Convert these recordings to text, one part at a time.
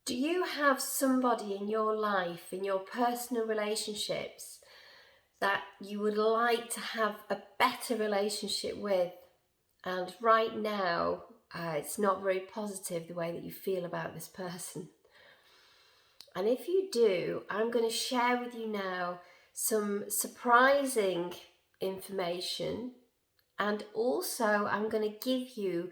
Do you have somebody in your life, in your personal relationships, that you would like to have a better relationship with? And right now, it's not very positive the way that you feel about this person. And if you do, I'm going to share with you now some surprising information. And also, I'm going to give you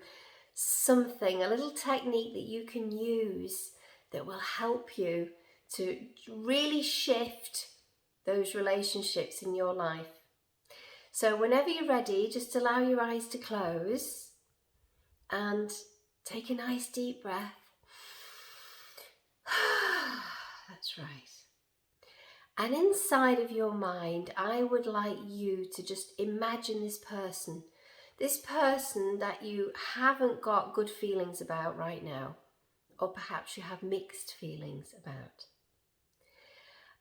something, a little technique that you can use that will help you to really shift those relationships in your life. So whenever you're ready, just allow your eyes to close and take a nice deep breath. That's right. And inside of your mind, I would like you to just imagine this person that you haven't got good feelings about right now, or perhaps you have mixed feelings about.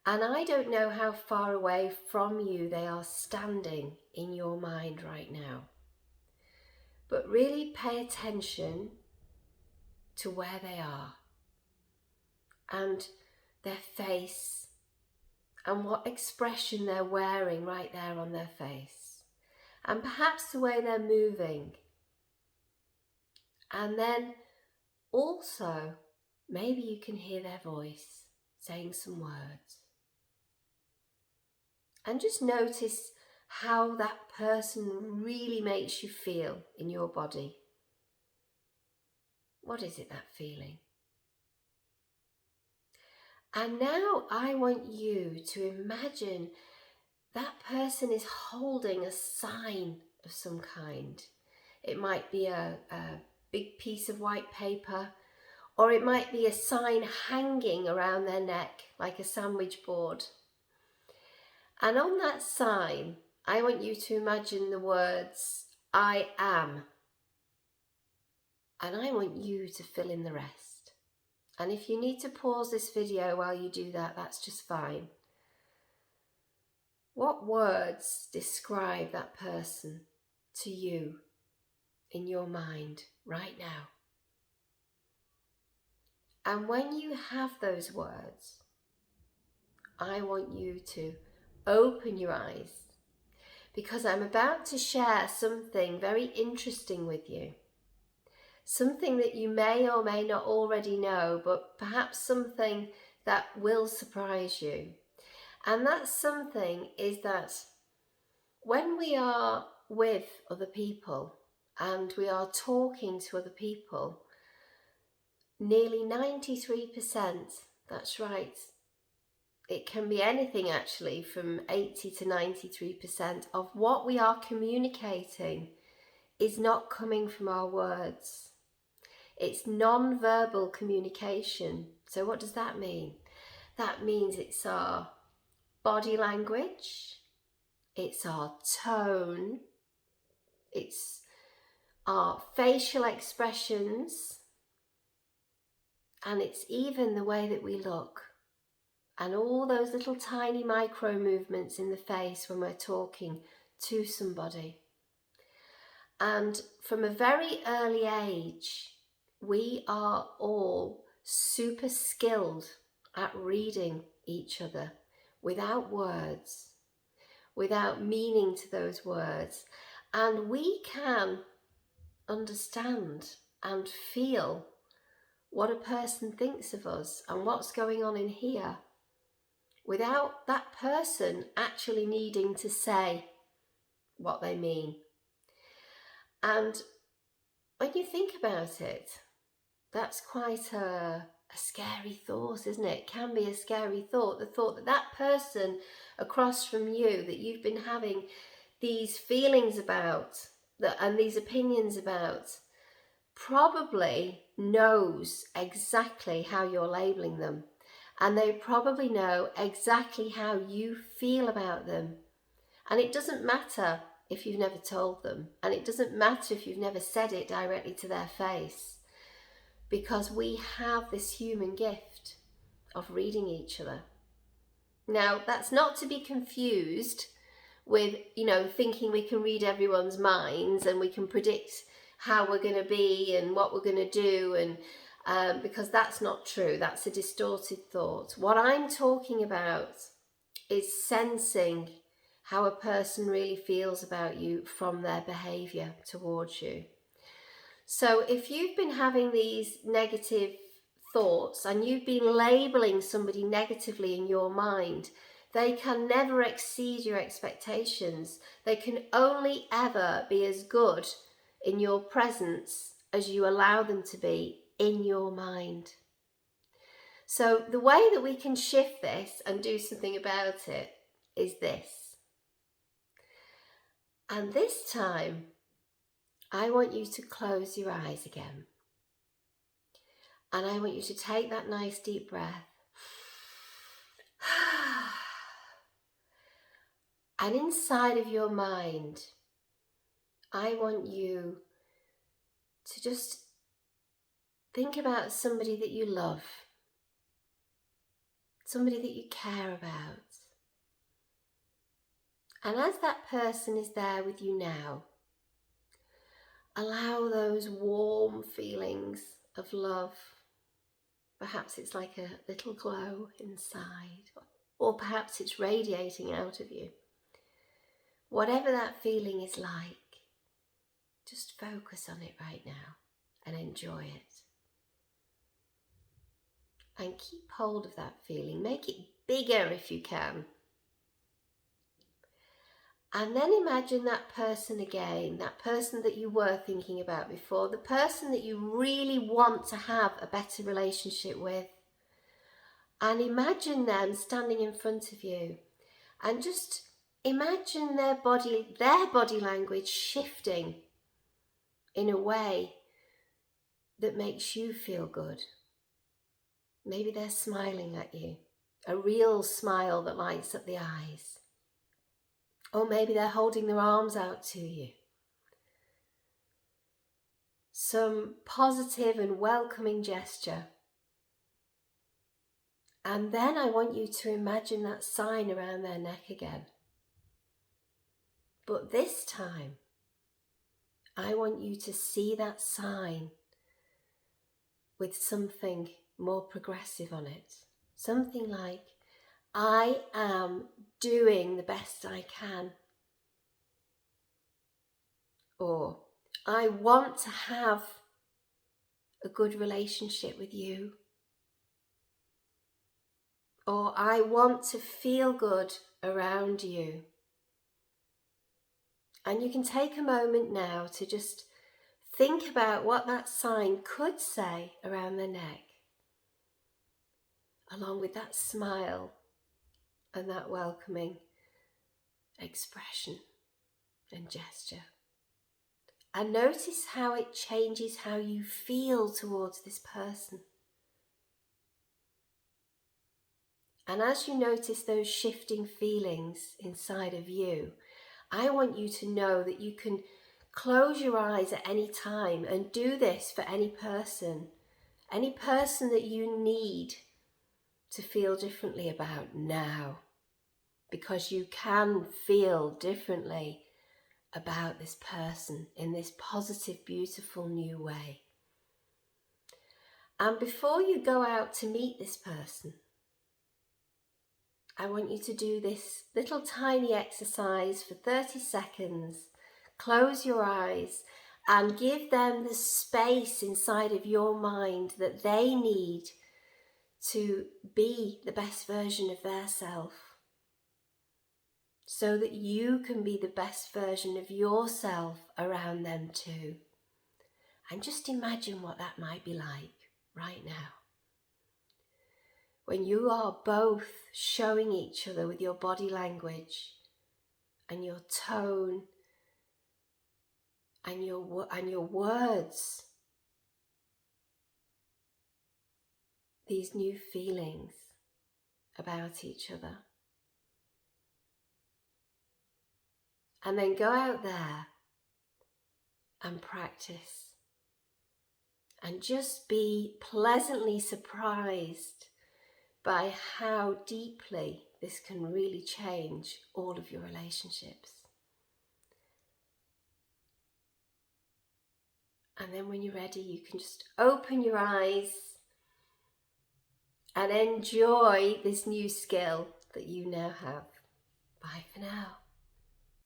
And I don't know how far away from you they are standing in your mind right now. But really pay attention to where they are and their face and what expression they're wearing right there on their face. And perhaps the way they're moving. And then also, maybe you can hear their voice saying some words. And just notice how that person really makes you feel in your body. What is it, that feeling? And now I want you to imagine that person is holding a sign of some kind. It might be a big piece of white paper, or it might be a sign hanging around their neck like a sandwich board. And on that sign, I want you to imagine the words, I am. And I want you to fill in the rest. And if you need to pause this video while you do that, that's just fine. What words describe that person to you in your mind right now? And when you have those words, I want you to open your eyes, because I'm about to share something very interesting with you. Something that you may or may not already know, but perhaps something that will surprise you. And that something is that when we are with other people and we are talking to other people, nearly 93%, that's right, it can be anything actually from 80 to 93% of what we are communicating is not coming from our words. It's non-verbal communication. So what does that mean? That means it's our body language, it's our tone, it's our facial expressions, and it's even the way that we look. And all those little tiny micro movements in the face when we're talking to somebody. And from a very early age, we are all super skilled at reading each other without words, without meaning to those words. And we can understand and feel what a person thinks of us and what's going on in here, without that person actually needing to say what they mean. And when you think about it, that's quite a scary thought, isn't it? It can be a scary thought, the thought that that person across from you that you've been having these feelings about and these opinions about probably knows exactly how you're labeling them. And they probably know exactly how you feel about them. And it doesn't matter if you've never told them. And it doesn't matter if you've never said it directly to their face. Because we have this human gift of reading each other. Now, that's not to be confused with, thinking we can read everyone's minds and we can predict how we're going to be and what we're going to do. And because that's not true. That's a distorted thought. What I'm talking about is sensing how a person really feels about you from their behaviour towards you. So if you've been having these negative thoughts and you've been labelling somebody negatively in your mind, they can never exceed your expectations. They can only ever be as good in your presence as you allow them to be in your mind. So the way that we can shift this and do something about it is this. And this time, I want you to close your eyes again. And I want you to take that nice deep breath. And inside of your mind, I want you to just think about somebody that you love, somebody that you care about. And as that person is there with you now, allow those warm feelings of love. Perhaps it's like a little glow inside, or perhaps it's radiating out of you. Whatever that feeling is like, just focus on it right now and enjoy it. And keep hold of that feeling. Make it bigger if you can. And then imagine that person again, that person that you were thinking about before, the person that you really want to have a better relationship with. And imagine them standing in front of you. And just imagine their body language shifting in a way that makes you feel good. Maybe they're smiling at you, a real smile that lights up the eyes. Or maybe they're holding their arms out to you. Some positive and welcoming gesture. And then I want you to imagine that sign around their neck again. But this time, I want you to see that sign with something more progressive on it. Something like, I am doing the best I can. Or, I want to have a good relationship with you. Or, I want to feel good around you. And you can take a moment now to just think about what that sign could say around their neck, along with that smile and that welcoming expression and gesture. And notice how it changes how you feel towards this person. And as you notice those shifting feelings inside of you, I want you to know that you can close your eyes at any time and do this for any person that you need to feel differently about now, because you can feel differently about this person in this positive, beautiful new way. And before you go out to meet this person, I want you to do this little tiny exercise for 30 seconds. Close your eyes and give them the space inside of your mind that they need to be the best version of their self, so that you can be the best version of yourself around them too. And just imagine what that might be like right now, when you are both showing each other with your body language and your tone and your words these new feelings about each other. And then go out there and practice. And just be pleasantly surprised by how deeply this can really change all of your relationships. And then when you're ready, you can just open your eyes and enjoy this new skill that you now have. Bye for now.